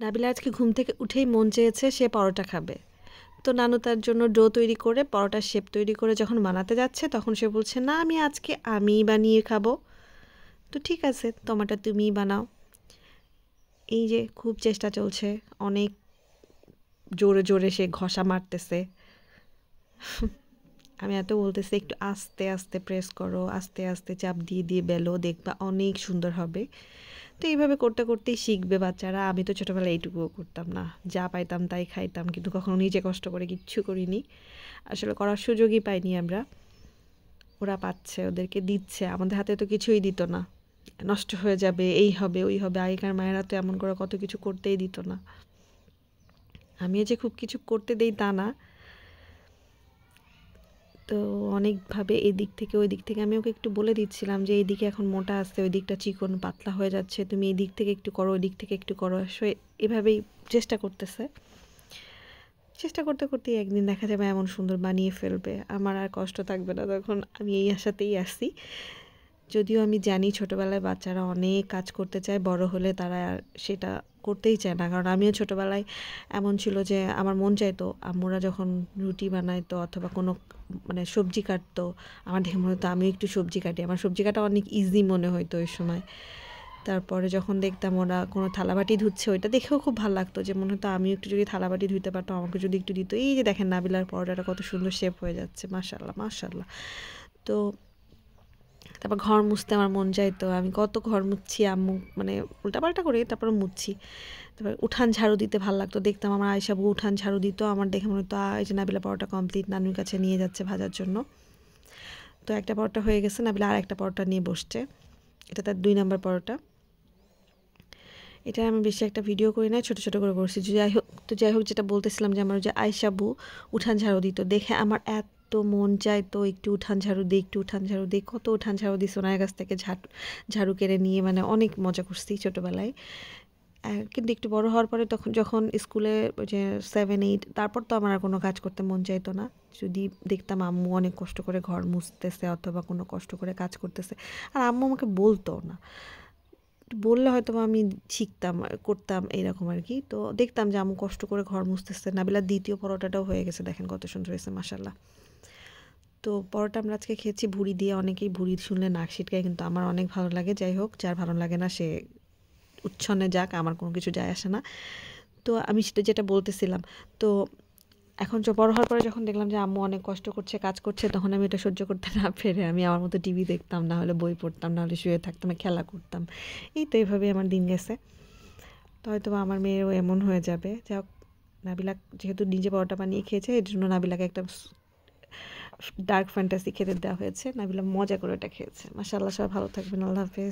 নাবিলা আজকে ঘুম থেকে উঠেই মন চেয়েছে সে পরোটা খাবে। তো নানু তার জন্য ডো তৈরি করে পরোটার শেপ তৈরি করে যখন বানাতে যাচ্ছে তখন সে বলছে, না আমি আজকে আমিই বানিয়ে খাবো। তো ঠিক আছে, তোমারটা তুমিই বানাও। এই যে খুব চেষ্টা চলছে, অনেক জোরে জোরে সে ঘষা মারতেছে। আমি এত বলতেছি একটু আস্তে আস্তে প্রেস করো, আস্তে আস্তে চাপ দিয়ে দিয়ে বেলো, দেখবা অনেক সুন্দর হবে। তো এইভাবে করতে করতেই শিখবে বাচ্চারা। আমি তো ছোটোবেলায় এইটুকুও করতাম না, যা পাইতাম তাই খাইতাম, কিন্তু কখনো নিজে কষ্ট করে কিচ্ছু করিনি। আসলে করার সুযোগই পাইনি আমরা। ওরা পাচ্ছে, ওদেরকে দিচ্ছে, আমাদের হাতে তো কিছুই দিত না। নষ্ট হয়ে যাবে, এই হবে ওই হবে, আগেকার মায়েরা তো এমন করে কত কিছু করতেই দিত না। আমি যে খুব কিছু করতে দেই তা না। তো অনেকভাবে এই দিক থেকে ওই দিক থেকে আমি ওকে একটু বলে দিচ্ছিলাম যে এই দিকে এখন মোটা আসছে, ওই দিকটা চিকন পাতলা হয়ে যাচ্ছে, তুমি এই দিক থেকে একটু করো, ওই দিক থেকে একটু করো। সে এভাবেই চেষ্টা করতেছে। চেষ্টা করতে করতেই একদিন দেখা যাবে এমন সুন্দর বানিয়ে ফেলবে, আমার আর কষ্ট থাকবে না। তখন আমি এই আশাতেই আসি। যদিও আমি জানি ছোটোবেলায় বাচ্চারা অনেক কাজ করতে চায়, বড় হলে তারা সেটা করতেই চায় না। কারণ আমিও ছোটোবেলায় এমন ছিল যে আমার মন চাইতো আম্মুরা যখন রুটি বানাইতো অথবা কোনো মানে সবজি কাটতো, আমার দেখে মনে হতো আমিও একটু সবজি কাটি। আমার সবজি কাটা অনেক ইজি মনে হতো ওই সময়। তারপরে যখন দেখতাম ওরা কোনো থালাবাটি ধুচ্ছে, ওইটা দেখেও খুব ভালো লাগতো, যে মনে হতো আমিও একটু যদি থালাবাটি ধুইতে পারতাম, আমাকে যদি একটু দিত। এই যে দেখেন নাবিলার পরোটাটা কত সুন্দর শেপ হয়ে যাচ্ছে, মাশাআল্লাহ মাশাআল্লাহ। তো তারপর ঘর মুছতে আমার মন চাইতো, আমি কত ঘর মুছছি, আম্মু মানে উল্টাপাল্টা করে তারপরে মুছছি। তারপর উঠান ঝাড়ু দিতে ভালো লাগতো, দেখতাম আমার আয়েশাবু উঠান ঝাড়ু দিত, আমার দেখে মনে হতো এই যে নাবিলা পরোটা কমপ্লিট, নানুর কাছে নিয়ে যাচ্ছে ভাজার জন্য। তো একটা পরোটা হয়ে গেছে, নাবিলা আর একটা পরোটা নিয়ে বসছে, এটা তার 2 নম্বর পরোটা। এটা আমি বেশি একটা ভিডিও করি না, ছোটো ছোটো করে করছি। যাই হোক যেটা বলতেছিলাম যে আমার যে আয়েশাবু উঠান ঝাড়ু দিত, দেখে আমার এত মন চাইতো একটু উঠান ঝাড়ু দিই, একটু উঠান ঝাড়ু দিই। কত উঠান ঝাড়ু দিই ওনার কাছ থেকে, ঝাড়ু কেড়ে নিয়ে, মানে অনেক মজা করছি ছোটোবেলায়। কিন্তু একটু বড় হওয়ার পরে তখন যখন স্কুলে ওই যে 7-8, তারপর তো আমার আর কোনো কাজ করতে মন চাইতো না। যদি দেখতাম আম্মু অনেক কষ্ট করে ঘর মুছতেছে অথবা কোনো কষ্ট করে কাজ করতেছে, আর আম্মু আমাকে বলতো না, বললে হয়তো আমি শিখতাম করতাম এইরকম আর কি। তো দেখতাম যে আম্মু কষ্ট করে ঘর মুছতেছে। নাবিলার দ্বিতীয় পরোটাটাও হয়ে গেছে, দেখেন কত সুন্দর হয়েছে মাশাআল্লাহ। তো পরোটা আমরা আজকে খেয়েছি ভুড়ি দিয়ে। অনেকেই ভুড়ি শুনলে নাক সিটকায়, কিন্তু আমার অনেক ভালো লাগে। যাই হোক, যার ভালো লাগে না সে উচ্ছন্নে যাক, আমার কোনো কিছু যায় আসে না। তো আমি সেটা যেটা বলতেছিলাম, তো এখন বড় হওয়ার পরে যখন দেখলাম যে আম্মু অনেক কষ্ট করছে, কাজ করছে, তখন আমি এটা সহ্য করতে না পেরে আমি আমার মতো টিভি দেখতাম, না হলে বই পড়তাম, না হলে শুয়ে থাকতাম, খেলা করতাম। এই তো এইভাবেই আমার দিন গেছে। তো হয়তো আমার মেয়েরও এমন হয়ে যাবে। যাই হোক, নাবিলা যেহেতু নিজে পরোটা বানিয়ে খেয়েছে, এর জন্য নাবিলাকে একটা ডার্ক ফ্যান্টাসি খেতে দেওয়া হয়েছে। নাবিলা মজা করে ওটা খেয়েছে। মাশাআল্লাহ, সবাই ভালো থাকবেন, আল্লাহ হাফেজ।